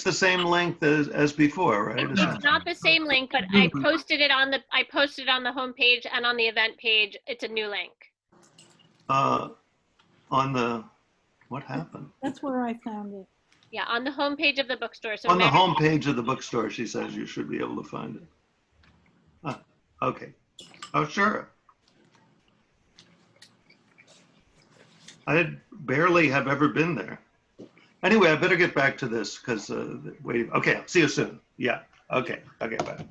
the same length as before, right? It's not the same link, but I posted it on the homepage and on the event page. It's a new link. On the, what happened? That's where I found it. Yeah, on the homepage of the bookstore. So On the homepage of the bookstore, she says you should be able to find it. Okay. Oh, sure. I barely have ever been there. Anyway, I better get back to this because wait. Okay, see you soon. Yeah. Okay. Okay. Bye.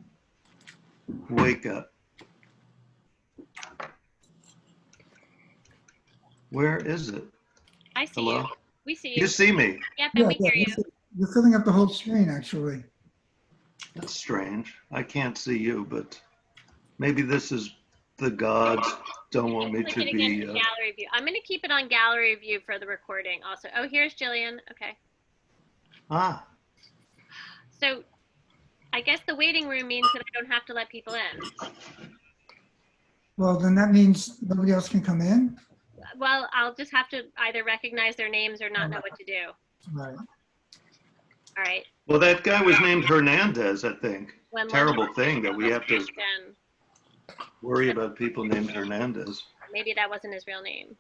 Wake up. Where is it? I see Hello? you. We see you. You see me? Yep, and we hear you. You're filling up the whole screen, actually. That's strange. I can't see you, but maybe this is the gods don't want me to be. Gallery view. I'm going to keep it on gallery view for the recording also. Oh, here's Jillian. Okay. Ah. So I guess the waiting room means that I don't have to let people in. Well, then that means nobody else can come in? Well, I'll just have to either recognize their names or not know what to do. Right. All right. Well, that guy was named Hernandez, I think. Terrible thing that we have to worry about people named Hernandez. Maybe that wasn't his real name.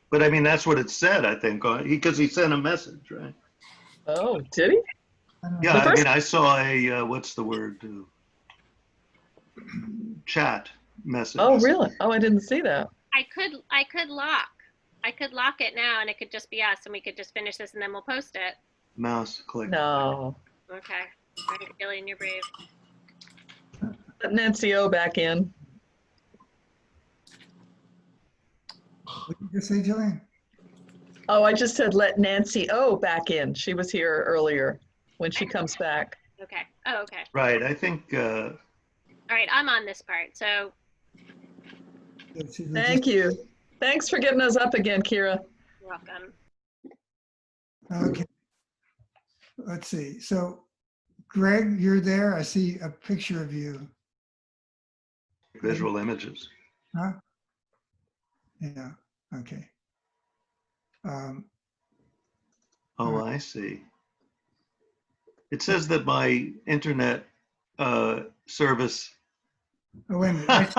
But I mean, that's what it said, I think, because he sent a message, right? Oh, did he? Yeah, I mean, I saw a, what's the word? Chat message. Oh, really? Oh, I didn't see that. I could lock it now and it could just be us and we could just finish this and then we'll post it. Mouse click. No. Okay. All right, Jillian, you're brave. Let Nancy O back in. What did you say, Jillian? Oh, I just said let Nancy O back in. She was here earlier when she comes back. Okay. Oh, okay. Right, I think. All right, I'm on this part, so. Thank you. Thanks for getting us up again, Kira. You're welcome. Okay. Let's see. So, Greg, you're there. I see a picture of you. Visual images. Huh? Yeah. Okay. Oh, I see. It says that my internet service Oh, wait a minute.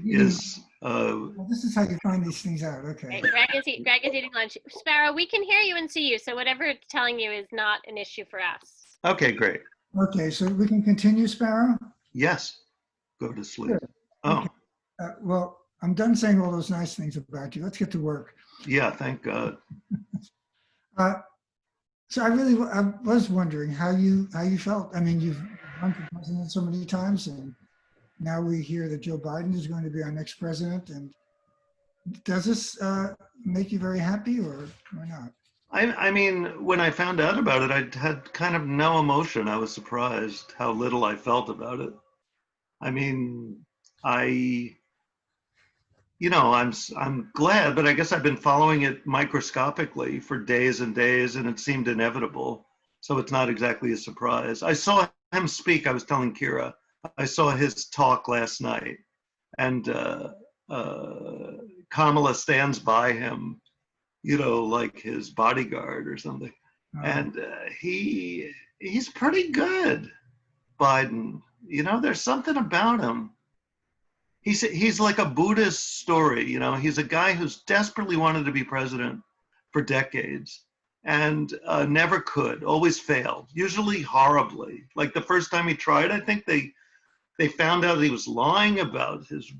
is. Well, this is how you find these things out. Okay. Greg is eating lunch. Sparrow, we can hear you and see you, so whatever it's telling you is not an issue for us. Okay, great. Okay, so we can continue, Sparrow? Yes. Go to sleep. Good. Oh. Okay. Well, I'm done saying all those nice things about you. Let's get to work. Yeah, thank God. So I was wondering how you felt. I mean, you've run for president so many times, and now we hear that Joe Biden is going to be our next president. And does this make you very happy or not? I mean, when I found out about it, I had kind of no emotion. I was surprised how little I felt about it. I mean, I'm glad, but I guess I've been following it microscopically for days and days, and it seemed inevitable. So it's not exactly a surprise. I saw him speak. I was telling Kira, I saw his talk last night, and Kamala stands by him, like his bodyguard or something. And he's pretty good, Biden. There's something about him. He's like a Buddhist story, he's a guy who's desperately wanted to be president for decades and never could, always failed, usually horribly. Like the first time he tried, I think they found out he was lying about his,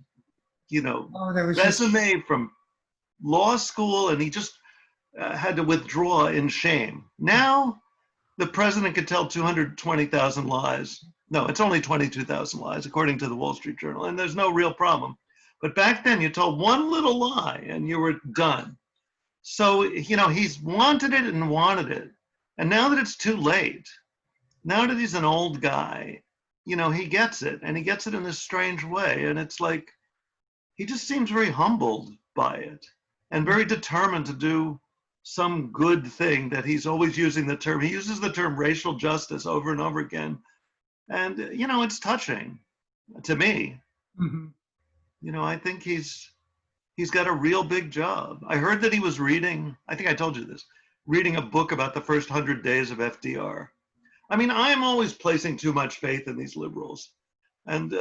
resume from law school, and he just had to withdraw in shame. Now the president could tell 220,000 lies. No, it's only 22,000 lies, according to the Wall Street Journal, and there's no real problem. But back then, you told one little lie, and you were done. So, he's wanted it and wanted it. And now that it's too late, now that he's an old guy, he gets it, and he gets it in this strange way. And it's like, he just seems very humbled by it and very determined to do some good thing that he's always using the term. He uses the term racial justice over and over again. And, it's touching to me. Mm-hmm. I think he's got a real big job. I heard that he was reading, I think I told you this, reading a book about the first 100 days of FDR. I mean, I'm always placing too much faith in these liberals, and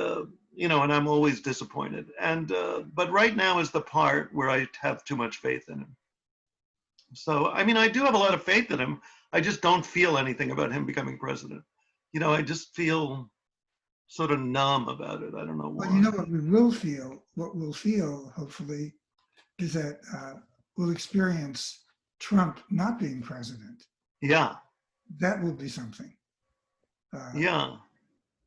you know, and I'm always disappointed. And but right now is the part where I have too much faith in him. So, I mean, I do have a lot of faith in him. I just don't feel anything about him becoming president. You know, I just feel sort of numb about it. I don't know why. Well, you know what we will feel, hopefully, is that we'll experience Trump not being president. Yeah. That will be something. Yeah.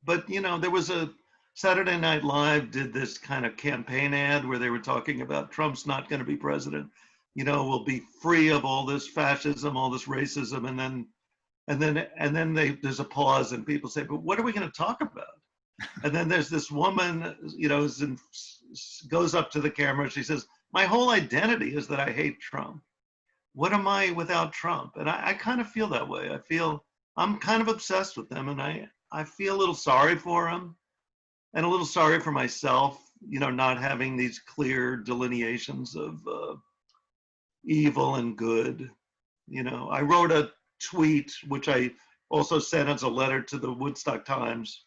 But, you know, there was a Saturday Night Live did this kind of campaign ad where they were talking about Trump's not going to be president. You know, we'll be free of all this fascism, all this racism. And then there's a pause and people say, but what are we going to talk about? And then there's this woman, you know, goes up to the camera. She says, my whole identity is that I hate Trump. What am I without Trump? And I kind of feel that way. I feel I'm kind of obsessed with him, and I feel a little sorry for him and a little sorry for myself, you know, not having these clear delineations of evil and good. You know, I wrote a tweet, which I also sent as a letter to the Woodstock Times.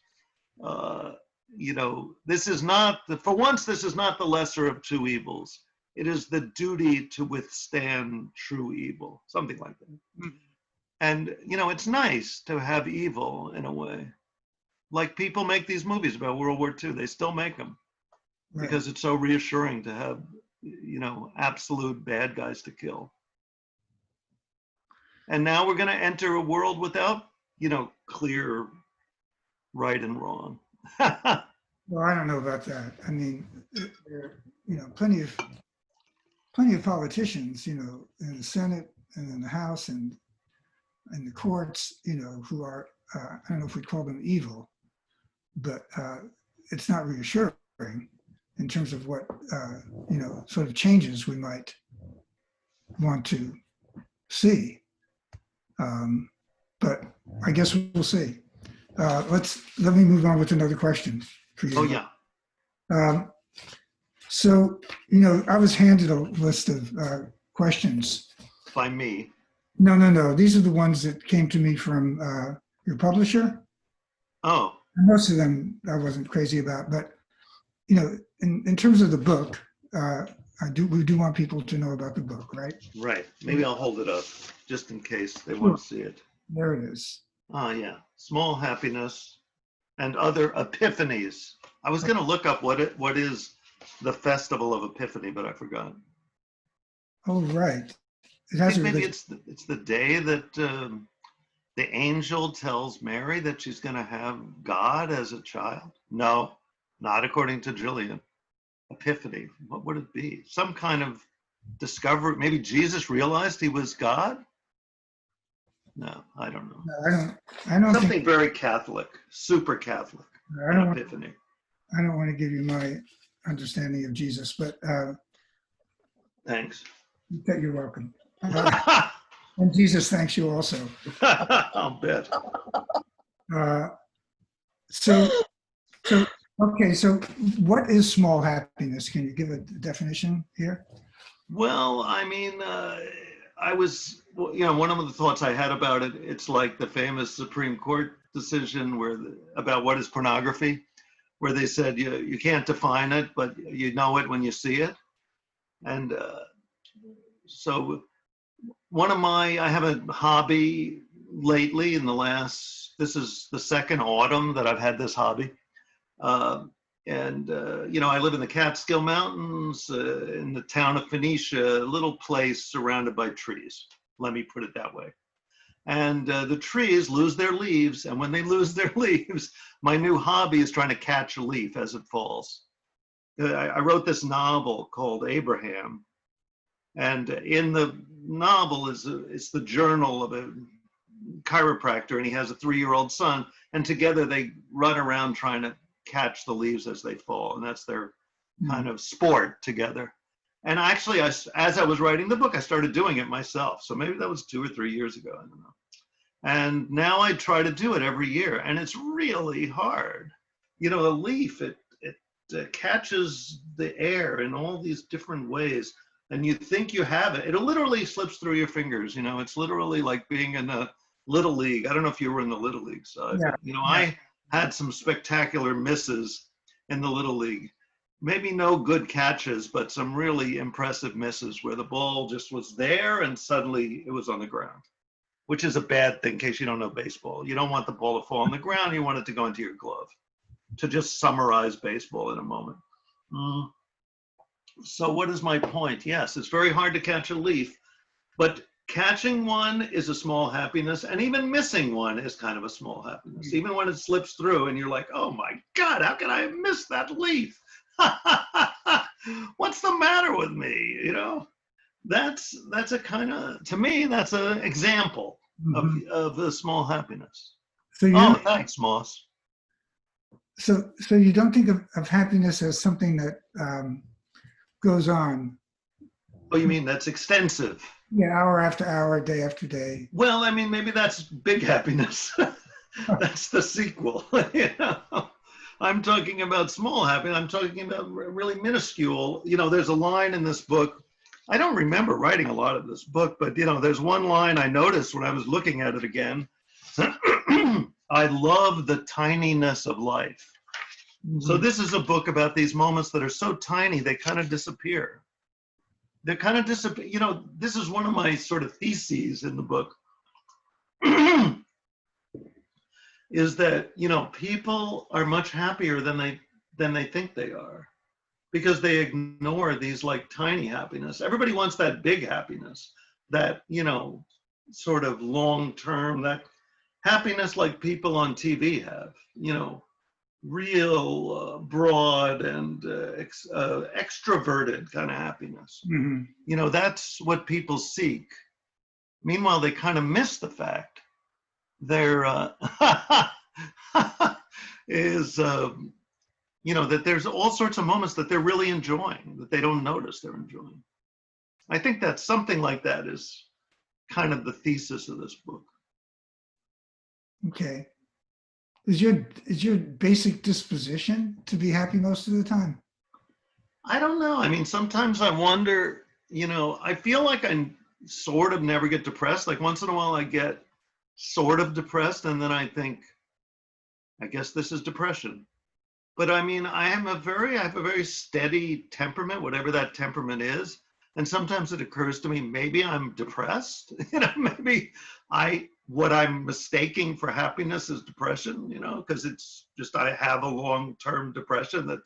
You know, this is not, for once, this is not the lesser of two evils. It is the duty to withstand true evil, something like that. Mm-hmm. And, you know, it's nice to have evil in a way. Like people make these movies about World War II, they still make them because it's so reassuring to have, you know, absolute bad guys to kill. And now we're going to enter a world without, you know, clear right and wrong. Well, I don't know about that. I mean, there are, you know, plenty of politicians, you know, in the Senate and in the House and in the courts, you know, who are, I don't know if we call them evil, but it's not reassuring in terms of what, you know, sort of changes we might want to see. But I guess we'll see. Let me move on with another question for you. Oh, yeah. So, you know, I was handed a list of questions. By me? No. These are the ones that came to me from your publisher. Oh. And most of them I wasn't crazy about, but, you know, in terms of the book, we do want people to know about the book, right? Right. Maybe I'll hold it up just in case they want to see it. There it is. Oh, yeah. Small happiness and other epiphanies. I was going to look up what is the Festival of Epiphany, but I forgot. Oh, right. Maybe it's the day that the angel tells Mary that she's going to have God as a child. No, not according to Jillian. Epiphany. What would it be? Some kind of discovery. Maybe Jesus realized he was God. No, I don't know. No, I don't Something think, very Catholic, super Catholic. Epiphany. I don't want to give you my understanding of Jesus, but Thanks. You're welcome. And Jesus thanks you also. I'll bet. So what is small happiness? Can you give a definition here? Well, I mean, one of the thoughts I had about it, it's like the famous Supreme Court decision about what is pornography, where they said you can't define it, but you know it when you see it. And so I have a hobby lately this is the second autumn that I've had this hobby. You know, I live in the Catskill Mountains in the town of Phoenicia, a little place surrounded by trees. Let me put it that way. And the trees lose their leaves. And when they lose their leaves, my new hobby is trying to catch a leaf as it falls. I wrote this novel called Abraham. And in the novel it's the journal of a chiropractor, and he has a 3-year-old son. And together they run around trying to catch the leaves as they fall. And that's their kind of sport together. And actually, as I was writing the book, I started doing it myself. So maybe that was 2 or 3 years ago, I don't know. And now I try to do it every year, and it's really hard. You know, a leaf, it catches the air in all these different ways. and you think you have it. It literally slips through your fingers. You know, it's literally like being in a little league. I don't know if you were in the little league side, Yeah. but, you know, I had some spectacular misses in the little league. Maybe no good catches, but some really impressive misses where the ball just was there and suddenly it was on the ground, which is a bad thing in case you don't know baseball. You don't want the ball to fall on the ground. You want it to go into your glove, to just summarize baseball in a moment. So what is my point? Yes, it's very hard to catch a leaf, but catching one is a small happiness, and even missing one is kind of a small happiness. Even when it slips through and you're like, oh my God, how can I have missed that leaf? What's the matter with me? You know, that's a kind of, to me, that's an example of a small happiness. So you Oh, thanks, Moss. so you don't think of happiness as something that goes on? Oh, you mean that's extensive? Yeah, hour after hour, day after day. Well, I mean, maybe that's big happiness. That's the sequel. You know? I'm talking about small happiness. I'm talking about really minuscule. You know, there's a line in this book. I don't remember writing a lot of this book, but, you know, there's one line I noticed when I was looking at it again. I love the tininess of life. So this is a book about these moments that are so tiny, they kind of disappear. They kind of disappear. You know, this is one of my sort of theses in the book. Is that, you know, people are much happier than they think they are, because they ignore these like tiny happiness. Everybody wants that big happiness, that, you know, sort of long-term, that happiness like people on TV have, you know, real broad and extroverted kind of happiness. You know, that's what people seek. Meanwhile, they kind of miss the fact there is, you know, that there's all sorts of moments that they're really enjoying, that they don't notice they're enjoying. I think that something like that is kind of the thesis of this book. Okay. Is your basic disposition to be happy most of the time? I don't know. I mean, sometimes I wonder, you know, I feel like I sort of never get depressed. Like once in a while I get sort of depressed, and then I think, I guess this is depression. But I mean, I have a very steady temperament, whatever that temperament is. And sometimes it occurs to me, maybe I'm depressed. You know, maybe what I'm mistaking for happiness is depression, you know, because it's just, I have a long-term depression that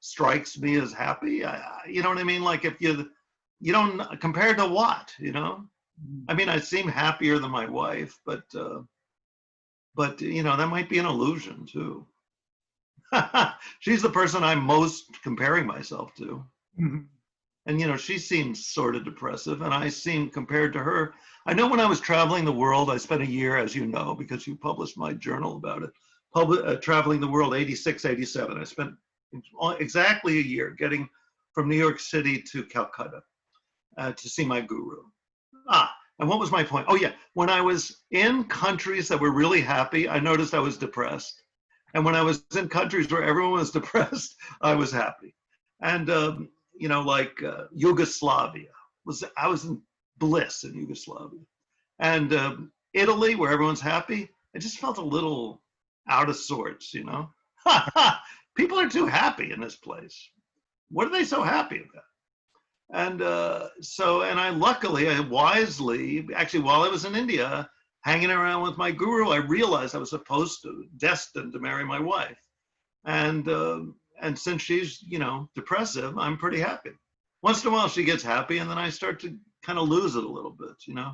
strikes me as happy. You know what I mean? Like if you don't, compared to what, you know? I mean, I seem happier than my wife, but you know, that might be an illusion too. She's the person I'm most comparing myself to. And, you know, she seems sort of depressive, and I seem, compared to her, I know when I was traveling the world, I spent a year, as you know, because you published my journal about it, traveling the world, 86, 87. I spent exactly a year getting from New York City to Calcutta to see my guru. And what was my point? Oh yeah, when I was in countries that were really happy, I noticed I was depressed. And when I was in countries where everyone was depressed, I was happy. And, you know, like Yugoslavia, I was in bliss in Yugoslavia. And Italy, where everyone's happy, I just felt a little out of sorts, you know? People are too happy in this place. What are they so happy about? And I luckily, I wisely, actually while I was in India, hanging around with my guru, I realized I was destined to marry my wife. And since she's, you know, depressive, I'm pretty happy. Once in a while she gets happy, and then I start to kind of lose it a little bit, you know?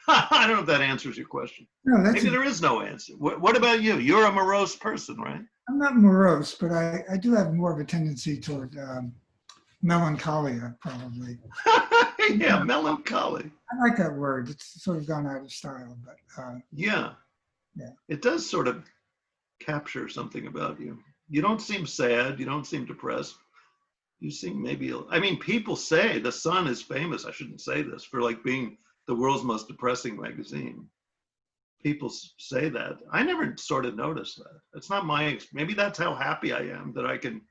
I don't know if that answers your question. No, Maybe there is no answer. What about you? You're a morose person, right? I'm not morose, but I do have more of a tendency toward melancholia, probably. Yeah, melancholy. I like that word. It's sort of gone out of style, but yeah, it does sort of capture something about you. You don't seem sad. You don't seem depressed. You seem maybe, I mean, people say The Sun is famous, I shouldn't say this, for like being the world's most depressing magazine. People say that. I never sort of noticed that. It's not maybe that's how happy I am, that I can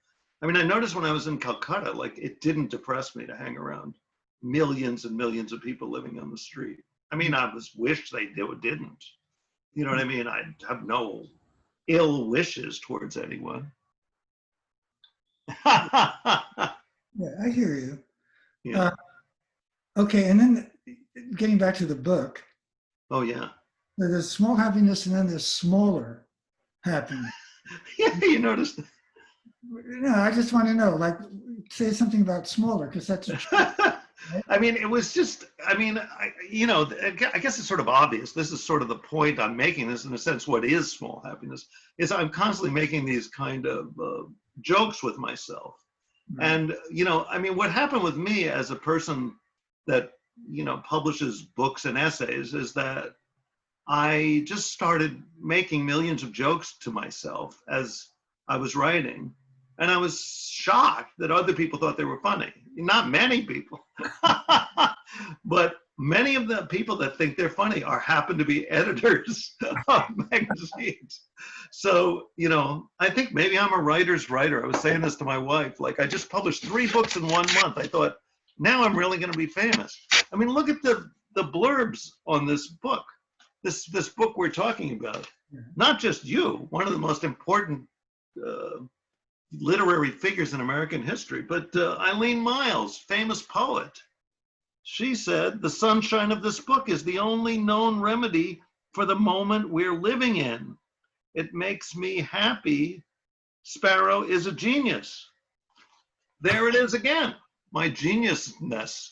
I mean, I noticed when I was in Calcutta, like it didn't depress me to hang around millions and millions of people living on the street. I mean, I was wish they didn't. You know what I mean? I have no ill wishes towards anyone. Yeah, I hear you. Yeah. Okay, and then getting back to the book, Oh, yeah. there's small happiness and then there's smaller happiness. Yeah, you noticed. No, I just want to know, like, say something about smaller, because that's I mean, it was just, I mean, you know, I guess it's sort of obvious. This is sort of the point I'm making this, in a sense. What is small happiness is I'm constantly making these kind of jokes with myself. Right. And, you know, I mean, what happened with me as a person that, you know, publishes books and essays is that I just started making millions of jokes to myself as I was writing. And I was shocked that other people thought they were funny. Not many people, but many of the people that think they're funny happen to be editors of magazines. So, you know, I think maybe I'm a writer's writer. I was saying this to my wife, like I just published 3 books in 1 month. I thought, now I'm really gonna be famous. I mean, look at the blurbs on this book, this book we're talking about. Not just you, one of the most important literary figures in American history, but Eileen Miles, famous poet. She said, the sunshine of this book is the only known remedy for the moment we're living in. It makes me happy. Sparrow is a genius. There it is again, my geniusness.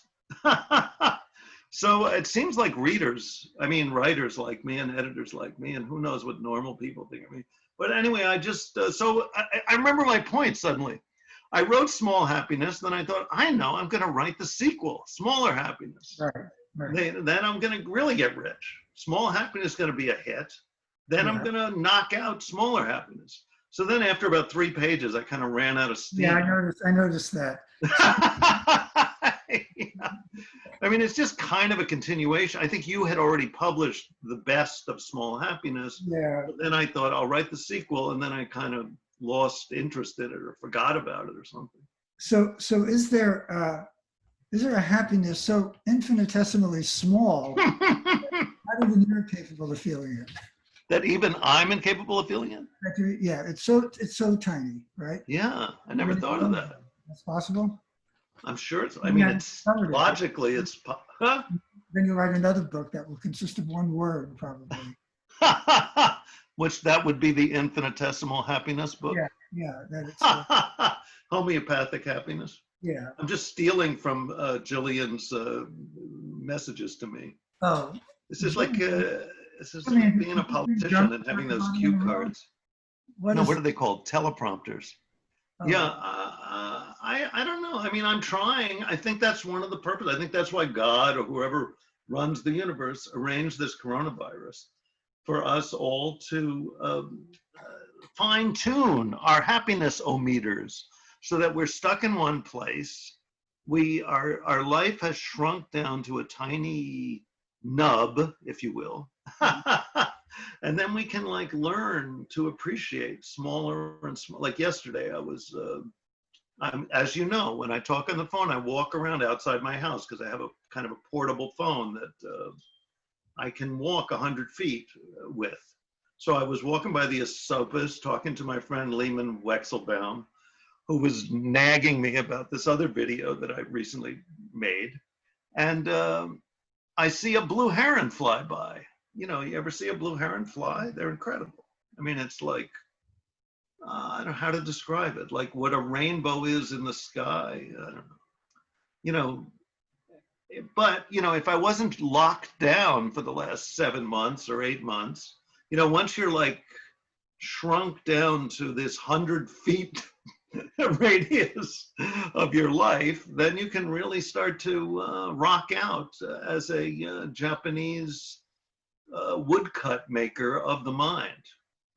So it seems like readers, I mean, writers like me and editors like me, and who knows what normal people think of me. But anyway, I just, so I remember my point suddenly. I wrote Small Happiness, then I thought, I know, I'm gonna write the sequel, Smaller Happiness. Right. Then I'm gonna really get rich. Small Happiness is gonna be a hit. Then I'm gonna knock out Smaller Happiness. So then after about 3 pages, I kind of ran out of steam. Yeah, I noticed that. Yeah. I mean, it's just kind of a continuation. I think you had already published the best of Small Happiness. Yeah. But then I thought I'll write the sequel, and then I kind of lost interest in it or forgot about it or something. So is there a happiness so infinitesimally small that not even you're capable of feeling it? That even I'm incapable of feeling it? Yeah, it's so tiny, right? Yeah, I never thought of that. That's possible. I'm sure it's, I mean, it's logically, it's, huh? Then you write another book that will consist of 1 word, probably. Which that would be the infinitesimal happiness book. Yeah, that it's Homeopathic happiness. yeah. I'm just stealing from Jillian's messages to me. Oh, This is like like being a politician and having those cue cards. What are they called? Teleprompters. Oh. Yeah, I don't know. I mean, I'm trying. I think that's one of the purposes. I think that's why God or whoever runs the universe arranged this coronavirus for us all to fine tune our happiness-o-meters so that we're stuck in one place. Our life has shrunk down to a tiny nub, if you will. And then we can like learn to appreciate smaller and smaller. Like yesterday, I was, as you know, when I talk on the phone, I walk around outside my house because I have a kind of a portable phone that I can walk 100 feet with. So I was walking by the Asopas, talking to my friend Lehman Wexelbaum, who was nagging me about this other video that I recently made. And I see a blue heron fly by. You know, you ever see a blue heron fly? They're incredible. I mean, it's like, I don't know how to describe it, like what a rainbow is in the sky. I don't know. You know, but, you know, if I wasn't locked down for the last 7 months or 8 months, you know, once you're like shrunk down to this 100 feet radius of your life, then you can really start to rock out as a Japanese woodcut maker of the mind.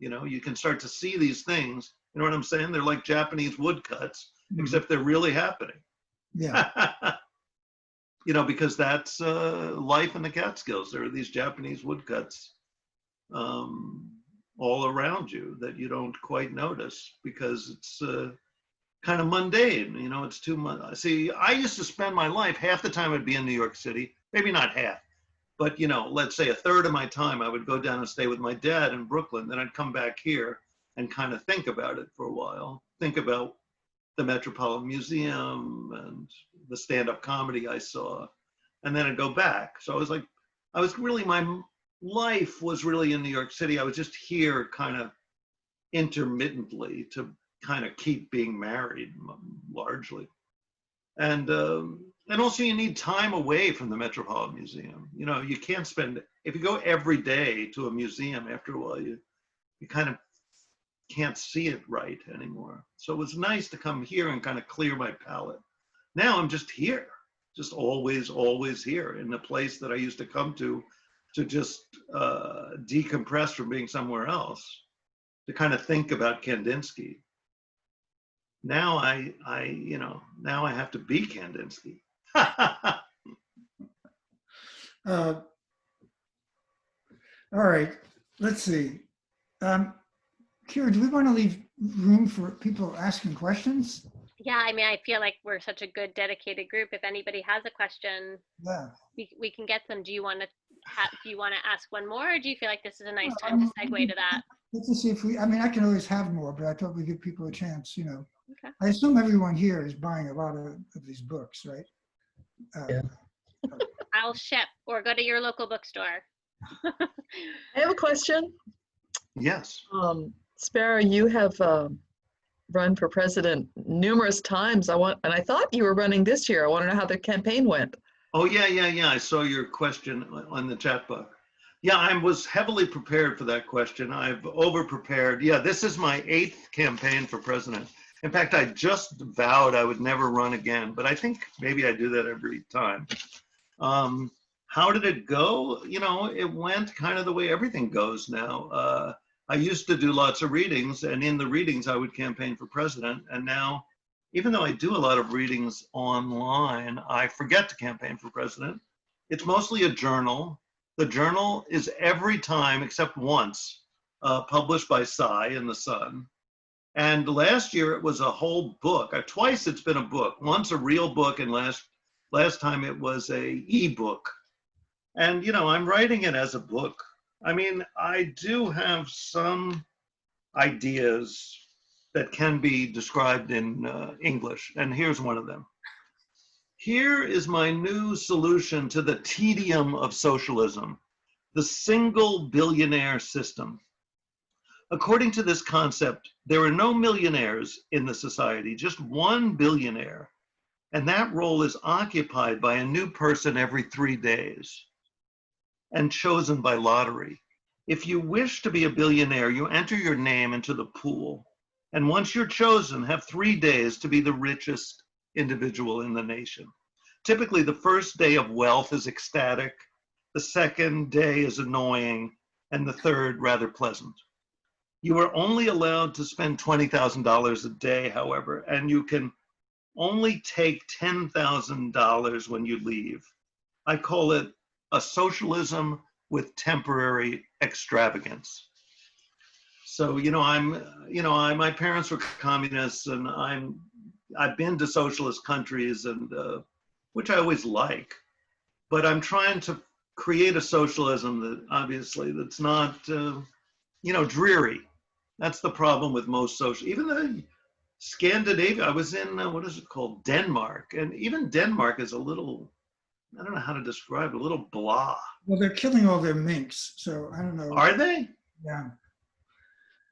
You know, you can start to see these things. You know what I'm saying? They're like Japanese woodcuts, except they're really happening. Yeah. You know, because that's life in the Catskills. There are these Japanese woodcuts all around you that you don't quite notice because it's kind of mundane. You know, it's too much. See, I used to spend my life, half the time I'd be in New York City, maybe not half, but, you know, let's say a third of my time I would go down and stay with my dad in Brooklyn. Then I'd come back here and kind of think about it for a while, think about the Metropolitan Museum and the stand-up comedy I saw, and then I'd go back. So my life was really in New York City. I was just here kind of intermittently to kind of keep being married largely. And also you need time away from the Metropolitan Museum. You know, you can't spend, if you go every day to a museum, after a while, you kind of can't see it right anymore. So it was nice to come here and kind of clear my palate. Now I'm just here, just always here in the place that I used to come to just decompress from being somewhere else, to kind of think about Kandinsky. Now now I have to be Kandinsky. All right, let's see. Kira, do we want to leave room for people asking questions? Yeah, I mean, I feel like we're such a good dedicated group. If anybody has a question, Yeah. we can get them. Do you want to ask one more, or do you feel like this is a nice time to segue to that? Let's just see if I mean, I can always have more, but I thought we'd give people a chance, you know. Okay. I assume everyone here is buying a lot of these books, right? Yeah. I'll ship, or go to your local bookstore. I have a question. Yes. Sparrow, you have run for president numerous times. And I thought you were running this year. I want to know how the campaign went. Oh, yeah. I saw your question on the chat box. Yeah, I was heavily prepared for that question. I've over-prepared. Yeah, this is my 8th campaign for president. In fact, I just vowed I would never run again, but I think maybe I do that every time. How did it go? You know, it went kind of the way everything goes now. I used to do lots of readings, and in the readings I would campaign for president. And now, even though I do a lot of readings online, I forget to campaign for president. It's mostly a journal. The journal is every time, except once, published by Sy in the Sun. And last year it was a whole book. Twice it's been a book. Once a real book, and last time it was a ebook. And, you know, I'm writing it as a book. I mean, I do have some ideas that can be described in English, and here's one of them. Here is my new solution to the tedium of socialism, the single billionaire system. According to this concept, there are no millionaires in the society, just one billionaire, and that role is occupied by a new person every 3 days and chosen by lottery. If you wish to be a billionaire, you enter your name into the pool, and once you're chosen, have 3 days to be the richest individual in the nation. Typically, the first day of wealth is ecstatic, the second day is annoying, and the third rather pleasant. You are only allowed to spend $20,000 a day, however, and you can only take $10,000 when you leave. I call it a socialism with temporary extravagance. So, you know, my parents were communists, and I've been to socialist countries, and which I always like, but I'm trying to create a socialism that obviously that's not, you know, dreary. That's the problem with most social, even the Scandinavia. I was in, what is it called? Denmark. And even Denmark is a little, I don't know how to describe it, a little blah. Well, they're killing all their minks, so I don't know. Are they? Yeah.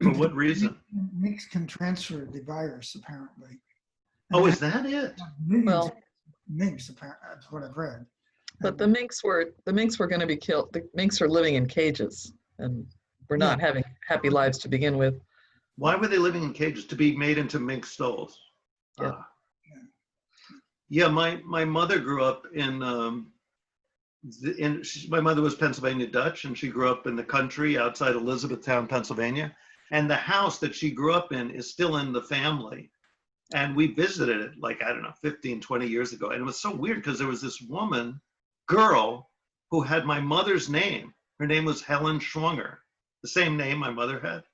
For what reason? Minks can transfer the virus, apparently. Oh, is that it? Well, minks, apparently, that's what I've read. But the minks were going to be killed. The minks are living in cages, and we're not having happy lives to begin with. Why were they living in cages? To be made into mink stoles? Yeah. Yeah, my mother grew up my mother was Pennsylvania Dutch, and she grew up in the country outside Elizabethtown, Pennsylvania. And the house that she grew up in is still in the family. And we visited it like, I don't know, 15, 20 years ago. And it was so weird because there was this girl who had my mother's name. Her name was Helen Schwanger, the same name my mother had.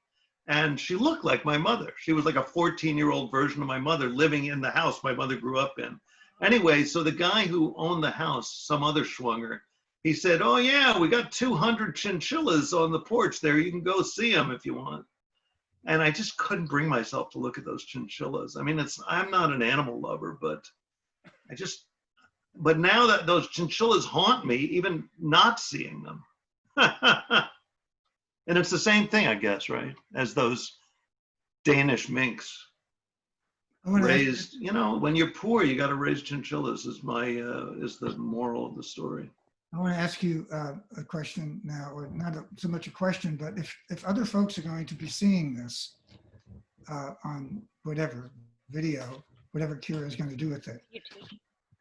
And she looked like my mother. She was like a 14-year-old version of my mother living in the house my mother grew up in. Anyway, so the guy who owned the house, some other schwanger, he said, oh yeah, we got 200 chinchillas on the porch there. You can go see them if you want. And I just couldn't bring myself to look at those chinchillas. I mean, I'm not an animal lover, but but now that those chinchillas haunt me, even not seeing them. And it's the same thing, I guess, right? As those Danish minks raised, you know, when you're poor, you got to raise chinchillas is the moral of the story. I want to ask you a question now, or not so much a question, but if other folks are going to be seeing this on whatever video, whatever Kira is going to do with it. YouTube.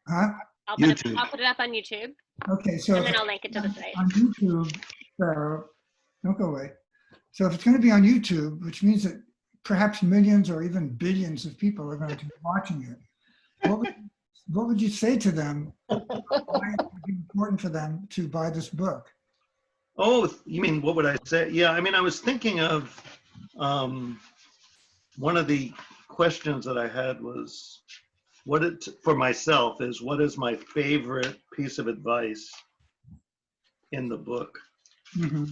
Huh? I'll put it up on YouTube. Okay, so and then I'll link it to the site. On YouTube, don't go away. So if it's going to be on YouTube, which means that perhaps millions or even billions of people are going to be watching it, what would you say to them? Why it would be important for them to buy this book? Oh, you mean, what would I say? Yeah, I mean, I was thinking of one of the questions that I had was, for myself is, what is my favorite piece of advice in the book? Mm-hmm.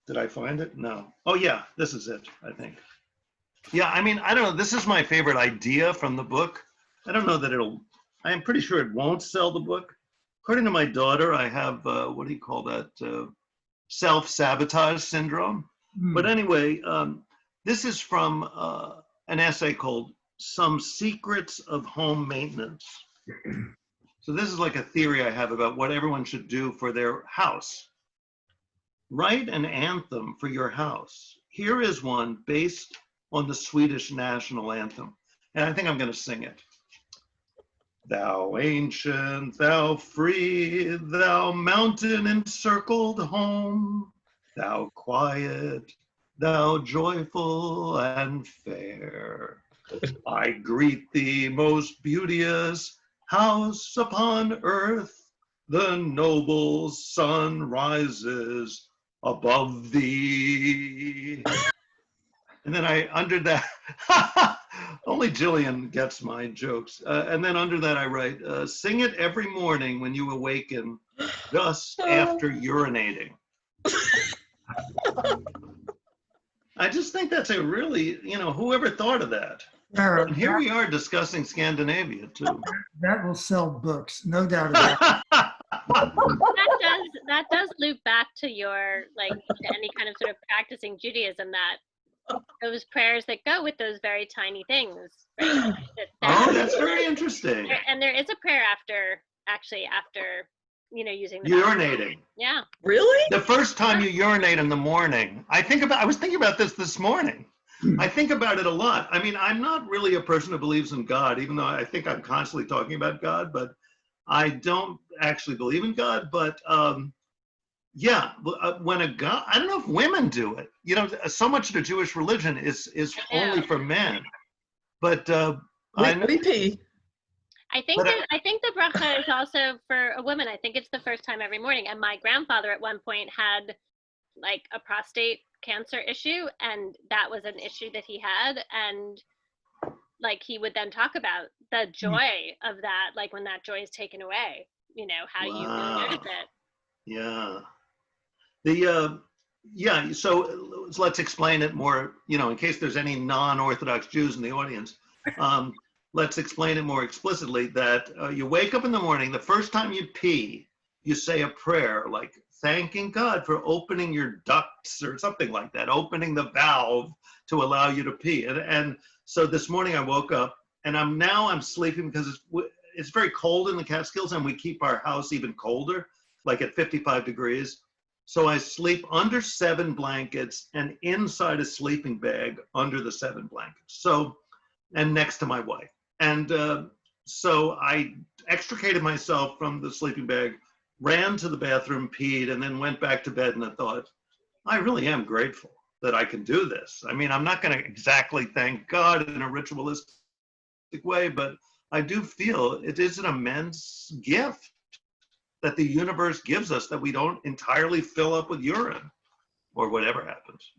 Did I find it? No. Oh yeah, this is it, I think. Yeah, I mean, I don't know, this is my favorite idea from the book. I don't know that I am pretty sure it won't sell the book. According to my daughter, I have, what do you call that? Self-sabotage syndrome. Mm. But anyway, this is from an essay called Some Secrets of Home Maintenance. So this is like a theory I have about what everyone should do for their house. Write an anthem for your house. Here is one based on the Swedish national anthem. And I think I'm going to sing it. Thou ancient, thou free, thou mountain encircled home, thou quiet, thou joyful and fair. I greet thee, most beauteous house upon earth. The noble sun rises above thee. And then under that, only Jillian gets my jokes. And then under that I write, sing it every morning when you awaken, just after urinating. I just think that's a really, whoever thought of that? And here we are discussing Scandinavia too. That will sell books, no doubt about it. That does loop back to your, to any kind of sort of practicing Judaism, that those prayers that go with those very tiny things. Right? That's very interesting. And there is a prayer after using the urinating. bathroom. Yeah. Really? The first time you urinate in the morning. I was thinking about this morning. I think about it a lot. I mean, I'm not really a person who believes in God, even though I think I'm constantly talking about God, but I don't actually believe in God. But when a God, I don't know if women do it. So much of the Jewish religion is only for men. But we pee. I think the bracha is also for a woman. I think it's the first time every morning. And my grandfather at one point had a prostate cancer issue, and that was an issue that he had, and he would then talk about the joy of that, when that joy is taken away, how you notice it. Yeah. So let's explain it more, in case there's any non-Orthodox Jews in the audience. Let's explain it more explicitly, that you wake up in the morning, the first time you pee, you say a prayer thanking God for opening your ducts or something like that, opening the valve to allow you to pee. And so this morning I woke up, and I'm sleeping because it's very cold in the Catskills, and we keep our house even colder, at 55 degrees. So I sleep under 7 blankets and inside a sleeping bag under the 7 blankets. And next to my wife. And so I extricated myself from the sleeping bag, ran to the bathroom, peed, and then went back to bed, and I thought, I really am grateful that I can do this. I mean, I'm not going to exactly thank God in a ritualistic way, but I do feel it is an immense gift that the universe gives us, that we don't entirely fill up with urine or whatever happens.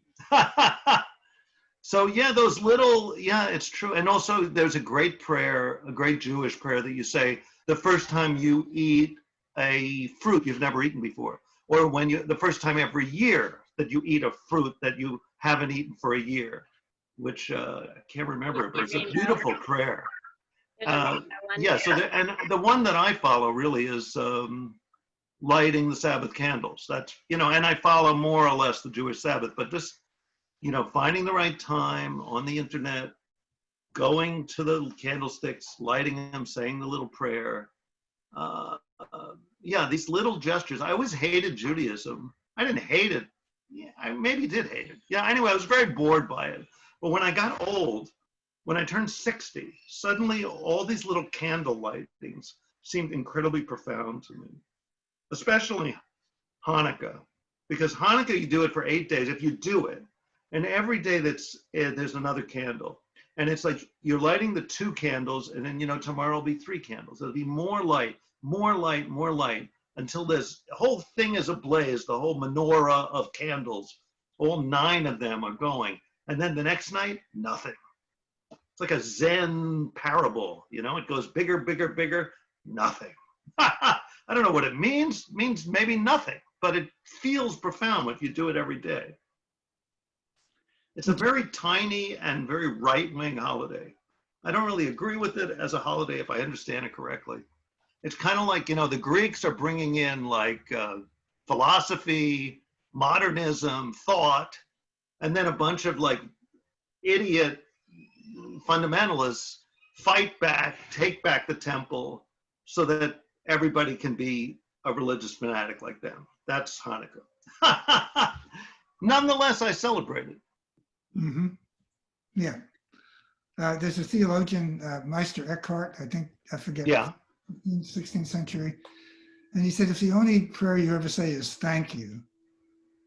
So yeah, those little, yeah, it's true. And also there's a great prayer, a great Jewish prayer that you say the first time you eat a fruit you've never eaten before, or when the first time every year that you eat a fruit that you haven't eaten for a year, which I can't remember, but it's a beautiful prayer. Yeah, so and the one that I follow really is lighting the Sabbath candles. That's, and I follow more or less the Jewish Sabbath, but just, finding the right time on the internet, going to the candlesticks, lighting them, saying the little prayer. Yeah, these little gestures. I always hated Judaism. I didn't hate it. Yeah, I maybe did hate it. Yeah, anyway, I was very bored by it. But when I got old, when I turned 60, suddenly all these little candle lightings seemed incredibly profound to me, especially Hanukkah. Because Hanukkah, you do it for 8 days, if you do it. And every day there's another candle. And it's like you're lighting the 2 candles, and then, tomorrow will be 3 candles. It'll be more light, more light, more light, until the whole thing is ablaze, the whole menorah of candles. All 9 of them are going. And then the next night, nothing. It's like a Zen parable, it goes bigger, bigger, bigger, nothing. I don't know what it means. It means maybe nothing, but it feels profound if you do it every day. It's a very tiny and very right-wing holiday. I don't really agree with it as a holiday if I understand it correctly. It's kind of like, the Greeks are bringing in like philosophy, modernism, thought, and then a bunch of like idiot fundamentalists fight back, take back the temple so that everybody can be a religious fanatic like them. That's Hanukkah. Nonetheless, I celebrate it. Mm-hmm. Yeah. There's a theologian, Meister Eckhart, I forget, yeah. 16th century. And he said, if the only prayer you ever say is thank you,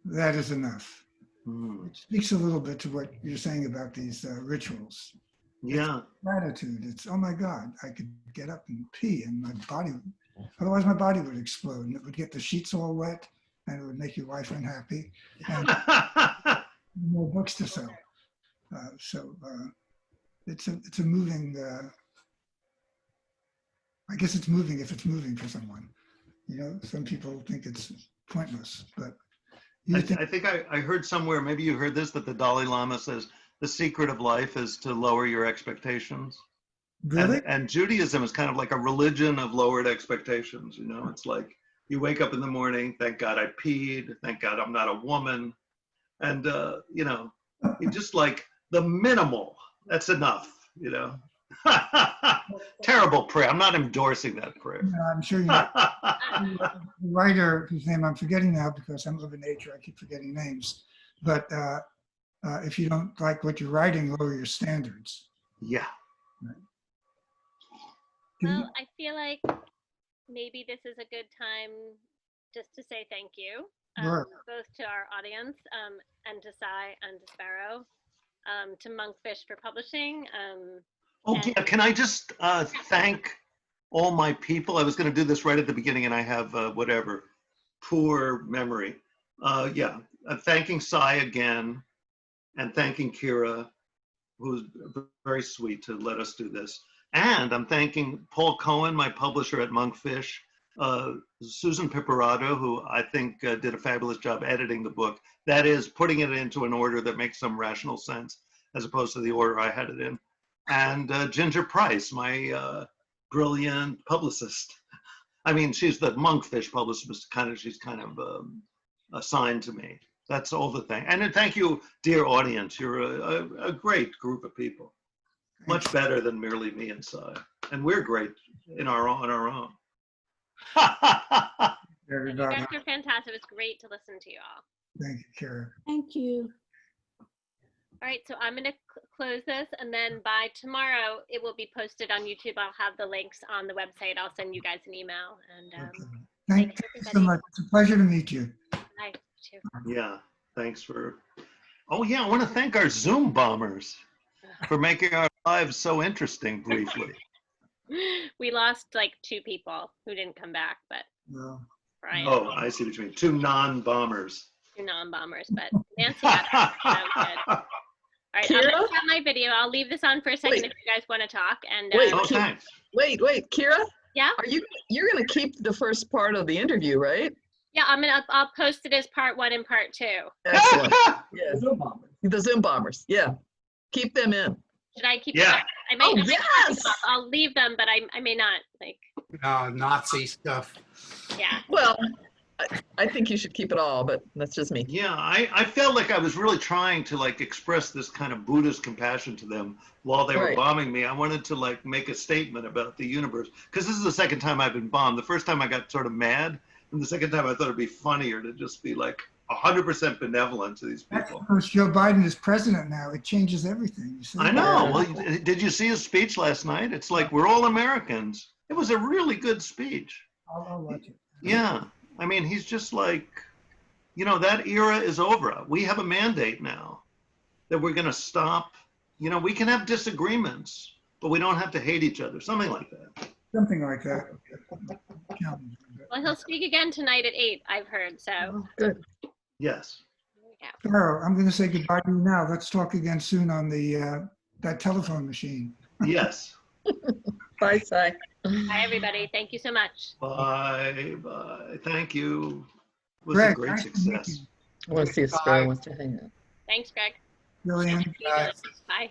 that is enough. It speaks a little bit to what you're saying about these rituals. Yeah. It's gratitude. It's, oh my God, I could get up and pee and my body, otherwise my body would explode and it would get the sheets all wet and it would make your wife unhappy. And more books to sell. So it's a moving, I guess it's moving if it's moving for someone. Some people think it's pointless, but I think I heard somewhere, maybe you heard this, that the Dalai Lama says the secret of life is to lower your expectations. Really? And Judaism is kind of like a religion of lowered expectations. It's like you wake up in the morning, thank God I peed, thank God I'm not a woman. And, you just like the minimal, that's enough, Terrible prayer. I'm not endorsing that prayer. No, I'm sure you're not. The writer, whose name I'm forgetting now because I'm of nature, I keep forgetting names. But if you don't like what you're writing, lower your standards. Yeah. Right. Well, I feel like maybe this is a good time just to say thank you, Sure. both to our audience and to Sy and to Sparrow, to Monkfish for publishing. Yeah, can I just thank all my people? I was going to do this right at the beginning and I have poor memory. Yeah, I'm thanking Sy again and thanking Kira, who's very sweet to let us do this. And I'm thanking Paul Cohen, my publisher at Monkfish, Susan Pipperato, who I think did a fabulous job editing the book. That is, putting it into an order that makes some rational sense, as opposed to the order I had it in. And Ginger Price, my brilliant publicist. I mean, she's the Monkfish publicist, she's kind of assigned to me. That's all the thing. And thank you, dear audience. You're a great group of people. Much better than merely me and Sy. And we're great on our own. You guys are fantastic. It was great to listen to you all. Thank you, Kara. Thank you. All right, so I'm going to close this, and then by tomorrow, it will be posted on YouTube. I'll have the links on the website. I'll send you guys an email. And Okay. Thank you so much. It's a pleasure to meet you. Bye. Too. Yeah, thanks for. Oh yeah, I want to thank our Zoom bombers for making our lives so interesting briefly. We lost like 2 people who didn't come back, but Well, Brian. Oh, I see what you mean. 2 non-bombers. 2 non-bombers, but Nancy got it. So good. All right, I'm Kira? gonna stop my video. I'll leave this on for a second Wait. if you guys want to talk. And Wait. Oh, thanks. Wait, Kira, yeah, you're gonna keep the first part of the interview, right? yeah, I'll post it as part 1 and part 2. Excellent. Yeah. The Zoom bombers. Yeah. Keep them in. Should I keep Yeah. them? I Oh, may not keep yes. them up. I'll leave them, but I may not. Like, Nazi stuff. yeah. Well, I think you should keep it all, but that's just me. Yeah, I felt like I was really trying to like express this kind of Buddhist compassion to them while they were Right. bombing me. I wanted to like make a statement about the universe because this is the second time I've been bombed. The first time I got sort of mad, and the second time I thought it'd be funnier to just be like 100% benevolent to these people. Because Joe Biden is president now, it changes everything. You see? I know. Well, did you see his speech last night? It's like we're all Americans. It was a really good speech. I'll watch it. Yeah. I mean, he's just like, that era is over. We have a mandate now that we're going to stop. We can have disagreements, but we don't have to hate each other. Something like that. Something like that. Well, he'll speak again tonight at 8, I've heard. So Oh, good. Yes. there we go. Sparrow, I'm going to say goodbye to you now. Let's talk again soon on the that telephone machine. Yes. Bye, Sy. Bye, everybody. Thank you so much. Bye. Bye. Thank you. It was a Greg, great nice to meet success. you. I want to see if Sparrow wants to hang out. Thanks, Greg. Jillian. Bye.